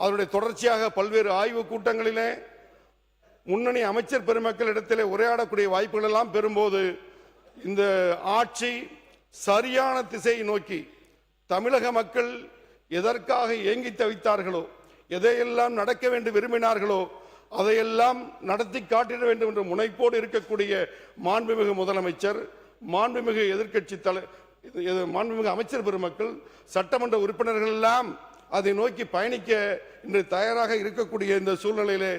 அதனுடைய தொடர்ச்சியாக பல்வேறு ஆய்வு கூட்டங்களிலே முன்னணி அமைச்சர் பெருமக்களிடத்திலே உரையாடக்கூடிய வாய்ப்புகள் எல்லாம் பெறும்போது இந்த ஆட்சி சரியான திசையை நோக்கி தமிழக மக்கள் எதற்காக ஏங்கி தவித்தார்களோ, எதையெல்லாம் நடக்க வேண்டும் விரும்பினார்களோ அதையெல்லாம் நடத்தி காட்டிட வேண்டும் என்ற முனைப்போடு இருக்கக்கூடிய மாண்புமிகு முதலமைச்சர், மாண்புமிகு எதிர்க்கட்சி மாண்புமிகு அமைச்சர் பெருமக்கள், சட்டமன்ற உறுப்பினர்கள் எல்லாம் அதை நோக்கி பயணிக்க இன்று தயாராக இருக்கக்கூடிய இந்த சூழ்நிலையிலே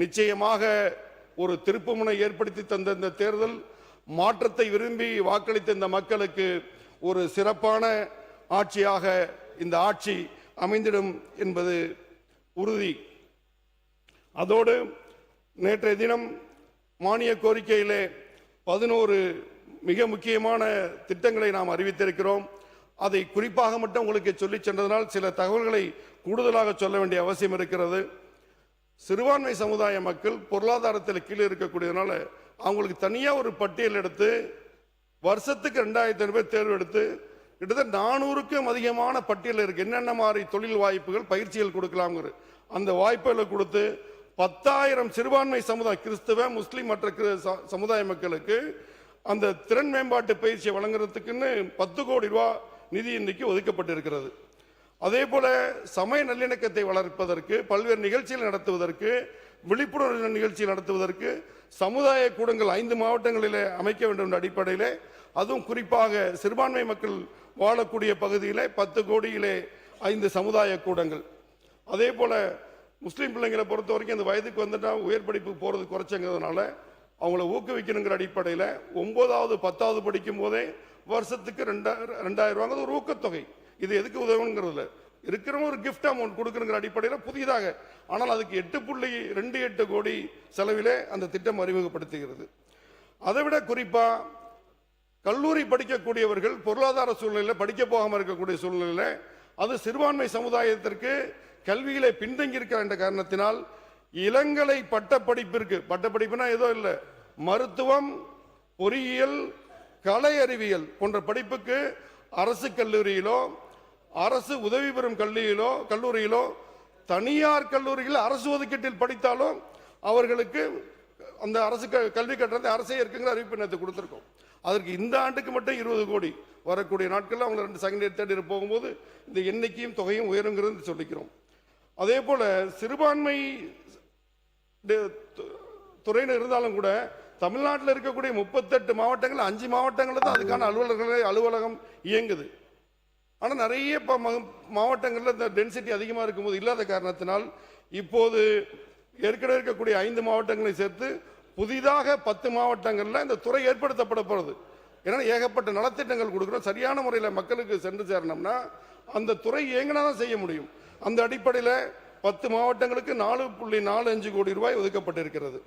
நிச்சயமாக ஒரு திருப்புமுனை ஏற்படுத்தி தந்த இந்த தேர்தல் மாற்றத்தை விரும்பி வாக்களித்த இந்த மக்களுக்கு ஒரு சிறப்பான ஆட்சியாக இந்த ஆட்சி அமைந்திடும் என்பது உறுதி. அதோடு நேற்றைய தினம் மானிய கோரிக்கையிலே 11 மிக முக்கியமான திட்டங்களை நாம் அறிவித்திருக்கிறோம். அதை குறிப்பாக மட்டும் உங்களுக்கு சொல்லி சென்றதனால் சில தகவல்களை கூடுதலாக சொல்ல வேண்டிய அவசியம் இருக்கிறது. சிறுபான்மை சமுதாய மக்கள் பொருளாதாரத்தில் கீழே இருக்கக்கூடியதுனால அவங்களுக்கு தனியாக ஒரு பட்டியல் எடுத்து வருஷத்துக்கு 2500 பேர் தேர்வு எடுத்து கிட்டத்தட்ட 400க்கும் அதிகமான பட்டியல் இருக்கு. என்னென்ன மாதிரி தொழில் வாய்ப்புகள் பயிற்சிகள் கொடுக்கலாம்ங்கிற அந்த வாய்ப்புகளை கொடுத்து 10,000 சிறுபான்மை சமுதாய கிறிஸ்தவ முஸ்லிம் மற்ற சமுதாய மக்களுக்கு அந்த திறன் மேம்பாட்டு பயிற்சியை வழங்குறதுக்குன்னு 10 கோடி ரூபாய் நிதி இன்றைக்கு ஒதுக்கப்பட்டிருக்கிறது. அதே போல சமய நல்லிணக்கத்தை வளர்ப்பதற்கு, பல்வேறு நிகழ்ச்சிகள் நடத்துவதற்கு, விழிப்புணர்வு நிகழ்ச்சி நடத்துவதற்கு சமுதாய கூடங்கள் 5 மாவட்டங்களிலே அமைக்க வேண்டும் என்ற அடிப்படையிலே, அதுவும் குறிப்பாக சிறுபான்மை மக்கள் வாழக்கூடிய பகுதியிலே 10 கோடியிலே 5 சமுதாய கூடங்கள். அதே போல முஸ்லீம் பிள்ளைங்களை பொறுத்த வரைக்கும் அந்த வயதுக்கு வந்துட்டா உயர் படிப்பு போறது குறைச்சங்கிறதுனால அவங்கள ஊக்குவிக்கணுங்கிற அடிப்படையில் 9வது 10வது படிக்கும் போதே வருஷத்துக்கு 2000 ரூபாய் ஒரு ஊக்கத்தொகை. இது எதுக்கு உதவுங்கிறதுல இருக்கிற ஒரு கிஃப்ட் அமௌண்ட் கொடுக்கணுங்கிற அடிப்படையில் புதிதாக, ஆனால் அதுக்கு 8.28 கோடி செலவிலே அந்த திட்டம் அறிமுகப்படுத்துகிறது. அதை விட குறிப்பா கல்லூரி படிக்கக்கூடியவர்கள் பொருளாதார சூழ்நிலையில் படிக்க போகாமல் இருக்கக்கூடிய சூழ்நிலையில் அது சிறுபான்மை சமுதாயத்திற்கு கல்வியிலே பின்தங்கி இருக்கிற என்ற காரணத்தினால் இளங்கலை பட்டப்படிப்பிற்கு, பட்டப்படிப்புனா ஏதோ இல்லை, மருத்துவம், பொறியியல், கலை அறிவியல் போன்ற படிப்புக்கு அரசு கல்லூரியிலோ அரசு உதவி பெறும் கல்லூரியிலோ தனியார் கல்லூரியில் அரசு ஒதுக்கீட்டில் படித்தாலும் அவர்களுக்கு அந்த அரசு கல்வி கட்டணத்தை அரசே இருக்குங்கிற அறிவிப்பு கொடுத்திருக்கோம். அதற்கு இந்த ஆண்டுக்கு மட்டும் 20 கோடி வரக்கூடிய நாட்களில் அவங்க 2 செகண்ட் இயர் தேர்ட் இயர் போகும்போது இந்த எண்ணிக்கையும் தொகையும் உயருங்கிறது சொல்லிக்கிறோம். அதே போல சிறுபான்மை துறையில் இருந்தாலும் கூட தமிழ்நாட்டில் இருக்கக்கூடிய 38 மாவட்டங்கள் 5 மாவட்டங்களில் தான் அதுக்கான அலுவலகம் இயங்குது. ஆனால் நிறைய மாவட்டங்களில் இந்த டென்சிட்டி அதிகமாக இருக்கும்போது இல்லாத காரணத்தினால் இப்போது ஏற்கனவே இருக்கக்கூடிய 5 மாவட்டங்களை சேர்த்து புதிதாக 10 மாவட்டங்களில் இந்த துறை ஏற்படுத்தப்பட போகிறது. ஏன்னா ஏகப்பட்ட நலத்திட்டங்கள் கொடுக்குறோம், சரியான முறையில் மக்களுக்கு சென்று சேரணும்னா அந்த துறை இயங்கினா தான் செய்ய முடியும். அந்த அடிப்படையில் 10 மாவட்டங்களுக்கு 4.45 கோடி ரூபாய் ஒதுக்கப்பட்டிருக்கிறது.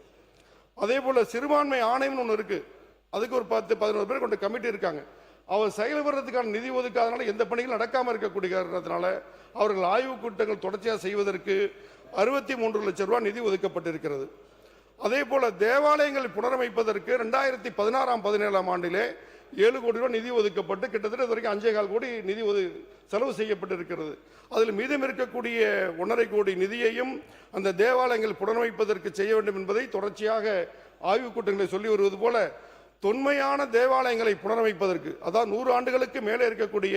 அதே போல சிறுபான்மை ஆணையம் ஒன்று இருக்கு, அதுக்கு ஒரு 10-11 பேர் கொண்ட கமிட்டி இருக்காங்க. அவர் செயல்படுறதுக்கான நிதி ஒதுக்காதனால எந்த பணிகளும் நடக்காமல் இருக்கக்கூடிய காரணத்தினால அவர்கள் ஆய்வுக் கூட்டங்கள் தொடர்ச்சியாக செய்வதற்கு 63 லட்சம் ரூபாய் நிதி ஒதுக்கப்பட்டிருக்கிறது. அதே போல தேவாலயங்களை புனரமைப்பதற்கு 2016-17 ஆண்டிலே 7 கோடி ரூபாய் நிதி ஒதுக்கப்பட்டு கிட்டத்தட்ட வரைக்கும் 5.25 கோடி நிதி செலவு செய்யப்பட்டிருக்கிறது. அதில் மீதம் இருக்கக்கூடிய 1.5 கோடி நிதியையும் அந்த தேவாலயங்கள் புனரமைப்பதற்கு செய்ய வேண்டும் என்பதை தொடர்ச்சியாக ஆய்வுக் கூட்டங்களை சொல்லி வருவது போல தொன்மையான தேவாலயங்களை புனரமைப்பதற்கு, அதாவது 100 ஆண்டுகளுக்கு மேலே இருக்கக்கூடிய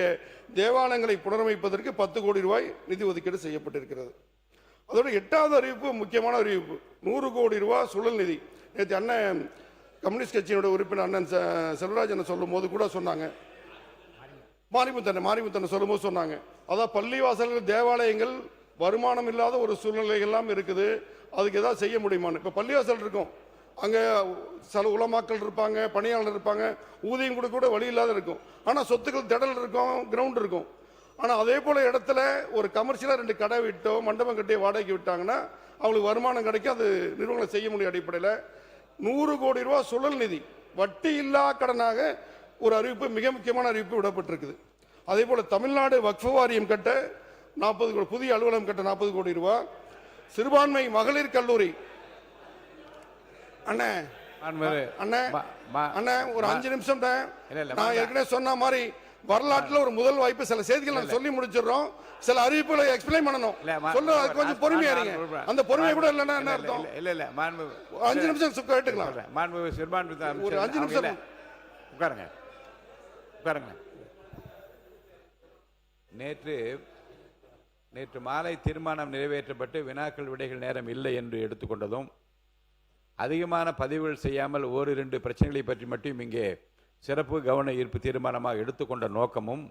தேவாலயங்களை புனரமைப்பதற்கு 10 கோடி ரூபாய் நிதி ஒதுக்கீடு செய்யப்பட்டிருக்கிறது. அதோட 8வது அறிவிப்பு முக்கியமான அறிவிப்பு, 100 கோடி ரூபாய் சுழல் நிதி. நேற்று அண்ணன் கம்யூனிஸ்ட் கட்சியினுடைய உறுப்பினர் அண்ணன் செல்வராஜன் சொல்லும் போது கூட சொன்னாங்க, மாரிமுத்தனை சொல்லும் போது சொன்னாங்க, அதாவது பள்ளிவாசல்கள் தேவாலயங்கள் வருமானம் இல்லாத ஒரு சூழ்நிலைகள்லாம் இருக்குது, அதுக்கு ஏதாவது செய்ய முடியுமான்னு. இப்போ பள்ளிவாசல் இருக்கும், அங்கே சில உலமாக்கள் இருப்பாங்க, பணியாளர் இருப்பாங்க, ஊதியம் கொடுக்க கூட வழி இல்லாத இருக்கும். ஆனால் சொத்துக்கள் திடல் இருக்கும், கிரவுண்ட் இருக்கும். ஆனால் அதே போல இடத்துல ஒரு கமர்ஷியலாக 2 கடை விட்டோ மண்டபம் கட்டியோ வாடகைக்கு விட்டாங்கன்னா அவங்களுக்கு வருமானம் கிடைக்கும், அது நிறுவனங்களை செய்ய முடியும். அடிப்படையில் 100 கோடி ரூபாய் சுழல் நிதி வட்டி இல்லா கடனாக ஒரு அறிவிப்பு, மிக முக்கியமான அறிவிப்பு விடப்பட்டிருக்குது. அதே போல தமிழ்நாடு வக்ஃப் வாரியம் கட்ட 40 கோடி, புதிய அலுவலகம் கட்ட 40 கோடி ரூபாய், சிறுபான்மை மகளிர் கல்லூரி. அண்ணே ஒரு 5 நிமிஷம், நான் ஏற்கனவே சொன்ன மாதிரி வரலாற்றுல ஒரு முதல் வாய்ப்பு. சில செய்திகள் நான் சொல்லி முடிச்சிடுறோம், சில அறிவிப்புகளை எக்ஸ்பிளைன் பண்ணணும். சொல்ல கொஞ்சம் பொறுமையா இருங்க. அந்த பொறுமை கூட இல்லைன்னா என்ன அர்த்தம்? இல்ல 5 நிமிஷம் கேட்டுக்கலாம். ஒரு 5 நிமிஷம் உட்காருங்க. நேற்று மாலை தீர்மானம் நிறைவேற்றப்பட்டு வினாக்கள் விடைகள் நேரம் இல்லை என்று எடுத்துக்கொண்டதும், அதிகமான பதிவுகள் செய்யாமல் ஓர் 2 பிரச்சனைகளை பற்றி மட்டும் இங்கே சிறப்பு கவன ஈர்ப்பு தீர்மானமாக எடுத்துக்கொண்ட நோக்கமும்,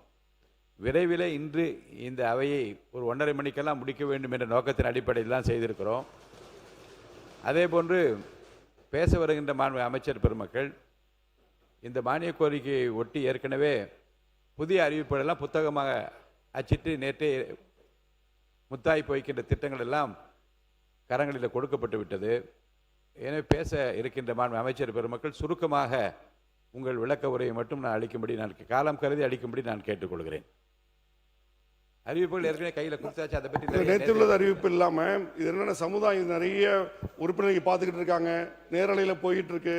விரைவில் இன்று இந்த அவையை ஒரு 1:30 மணிக்கெல்லாம் முடிக்க வேண்டும் என்ற நோக்கத்தின் அடிப்படையில் தான் செய்திருக்கிறோம். அதே போன்று பேச வருகின்ற மாண்பு அமைச்சர் பெருமக்கள், இந்த மானிய கோரிக்கையை ஒட்டி ஏற்கனவே புதிய அறிவிப்புகளெல்லாம் புத்தகமாக அச்சிட்டு நேற்றே முத்தாய்ப்பு வைக்கின்ற திட்டங்கள் எல்லாம் கரங்களில் கொடுக்கப்பட்டு விட்டது. எனவே பேச இருக்கின்ற மாண்பு அமைச்சர் பெருமக்கள் சுருக்கமாக உங்கள் விளக்க உரையை மட்டும் நான் அளிக்கும்படி, நான் காலம் கருதி அளிக்கும்படி நான் கேட்டுக்கொள்கிறேன். அறிவிப்புகள் ஏற்கனவே கையில் கொடுத்தாச்சு. அதை பற்றி நேற்றுள்ளது அறிவிப்பு இல்லாம இது என்னென்ன சமுதாயம் நிறைய உறுப்பினர்கள் பார்த்துக்கிட்டு இருக்காங்க, நேரலையில போயிட்டு இருக்கு.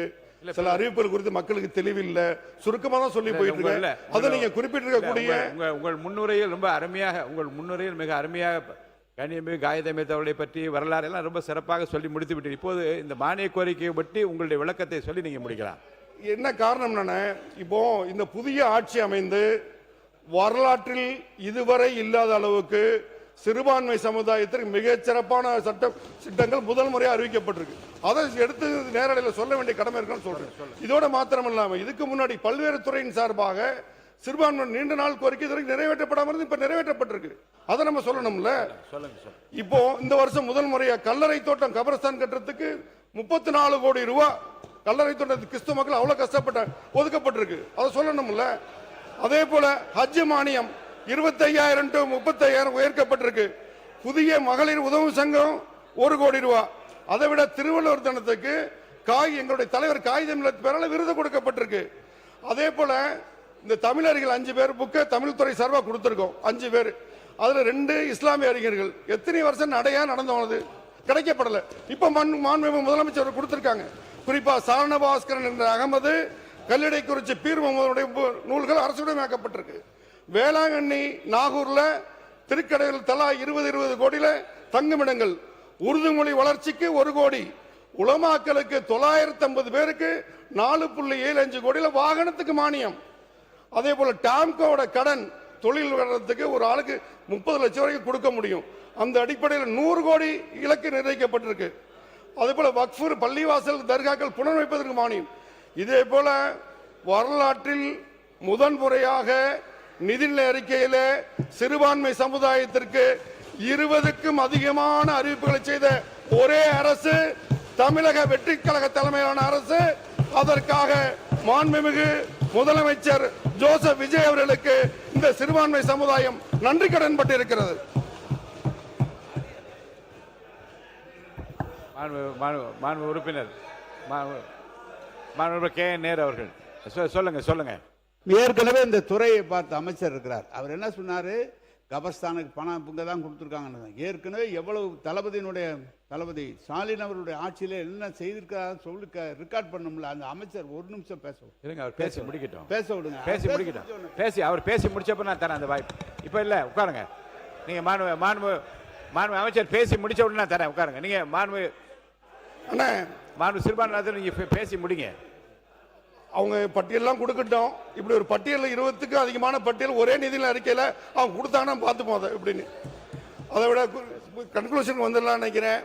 சில அறிவிப்புகள் குறித்து மக்களுக்கு தெளிவில்லை, சுருக்கமாக தான் சொல்லி போயிட்டு இருக்கு. அதை நீங்க குறிப்பிட்டிருக்கக்கூடிய உங்கள் முன்னுரையில் ரொம்ப அருமையாக, உங்கள் முன்னுரையில் மிக அருமையாக கனியமிகு காகிதமேத் அவர்களை பற்றி வரலாறு எல்லாம் ரொம்ப சிறப்பாக சொல்லி முடித்து விட்டு, இப்போது இந்த மானிய கோரிக்கையை பற்றி உங்களுடைய விளக்கத்தை சொல்லி நீங்க முடிக்கலாம். என்ன காரணம்? இப்போ இந்த புதிய ஆட்சி அமைந்து வரலாற்றில் இதுவரை இல்லாத அளவுக்கு சிறுபான்மை சமுதாயத்திற்கு மிகச் சிறப்பான சட்டங்கள் முதல் முறையாக அறிவிக்கப்பட்டிருக்கு. அதை எடுத்து நேரடியில் சொல்ல வேண்டிய கடமை இருக்குன்னு சொல்றேன். இதோட மாத்திரம் இல்லாம இதுக்கு முன்னாடி பல்வேறு துறையின் சார்பாக சிறுபான்மை நீண்ட நாள் கோரிக்கை இதுவரைக்கும் நிறைவேற்றப்படாமல் இப்ப நிறைவேற்றப்பட்டிருக்கு. அதை நம்ம சொல்லணும்ல. இப்போ இந்த வருஷம் முதல் முறையா கல்லறை தோட்டம் கபரஸ்தான் கட்டுறதுக்கு 34 கோடி ரூபாய் கல்லறை தோட்டத்துக்கு கிறிஸ்துவ மக்கள் அவ்வளவு கஷ்டப்பட்ட ஒதுக்கப்பட்டிருக்கு. அதை சொல்லணும்ல. அதே போல ஹஜ் மானியம் 25,000 to 35,000 உயர்த்தப்பட்டிருக்கு. புதிய மகளிர் உதவும் சங்கம் 1 கோடி ரூபாய். அதை விட திருவள்ளுவர் தினத்துக்கு எங்களுடைய தலைவர் காகிதமில்லத் பேரால விருது கொடுக்கப்பட்டிருக்கு. அதே போல இந்த தமிழர்கள் 5 பேர் புக்க தமிழ் துறை சார்பா கொடுத்திருக்கோம். 5 பேர், அதுல 2 இஸ்லாமிய அறிஞர்கள். எத்தனை வருஷம் நடையா நடந்து போனது, கிடைக்கப்படல. இப்ப மாண்புமிகு முதலமைச்சர் கொடுத்திருக்காங்க. குறிப்பா சாரணபாஸ்கரன் என்ற அகமது, கல்லிடைக்குறிச்சி பீர் முகமதுடைய நூல்கள் அரசுடைமையாக்கப்பட்டிருக்கு. வேளாங்கண்ணி நாகூர்ல திருக்கடையில் தலா 20 கோடியில தங்குமிடங்கள். உருது மொழி வளர்ச்சிக்கு 1 கோடி. உலமாக்களுக்கு 950 பேருக்கு 4.75 கோடியில வாகனத்துக்கு மானியம். அதே போல டாம்கோட கடன் தொழில் வளர்றதுக்கு ஒரு ஆளுக்கு 30 லட்சம் வரைக்கும் கொடுக்க முடியும். அந்த அடிப்படையில் 100 கோடி இலக்கு நிர்ணயிக்கப்பட்டிருக்கு. அதே போல வக்ஃபு பள்ளிவாசல் தர்காக்கள் புனரமைப்பதற்கு மானியம். இதே போல வரலாற்றில் முதன்முறையாக நிதிநிலை அறிக்கையில சிறுபான்மை சமுதாயத்திற்கு 20க்கும் அதிகமான அறிவிப்புகளை செய்த ஒரே அரசு தமிழக வெற்றி கழக தலைமையிலான அரசு. அதற்காக மாண்புமிகு முதலமைச்சர் ஜோசப் விஜய் அவர்களுக்கு இந்த சிறுபான்மை சமுதாயம் நன்றி கடன் பட்டிருக்கிறது. உறுப்பினர் கே நேரு அவர்கள் சொல்லுங்க. ஏற்கனவே இந்த துறையை பார்த்து அமைச்சர் இருக்கிறார். அவர் என்ன சொன்னாரு, கபர்ஸ்தானுக்கு பணம் இங்க தான் கொடுத்துருக்காங்க. ஏற்கனவே எவ்வளவு தளபதி ஸ்டாலின் அவருடைய ஆட்சியில என்ன செய்திருக்கிறார் சொல்லி ரெக்கார்ட் பண்ணல. அந்த அமைச்சர் 1 நிமிஷம் பேச பேசி முடிக்கட்டும். அவர் பேசி முடிச்சப்ப நான் தரேன் அந்த வாய்ப்பு. இப்ப இல்ல, உட்காருங்க. நீங்க மாண்பு அமைச்சர் பேசி முடிச்ச உடனே நான் தரேன், உட்காருங்க. நீங்க மாண்பு சிறுபான்மை நீங்க பேசி முடிங்க. அவங்க பட்டியலாம் கொடுக்கட்டும். இப்படி ஒரு பட்டியல் 20க்கும் அதிகமான பட்டியல் ஒரே நிதிநிலை அறிக்கையில அவங்க கொடுத்தாங்கன்னா பார்த்து போதும் எப்படின்னு. அதை விட கன்க்ளூஷன் வந்துடலாம் நினைக்கிறேன்.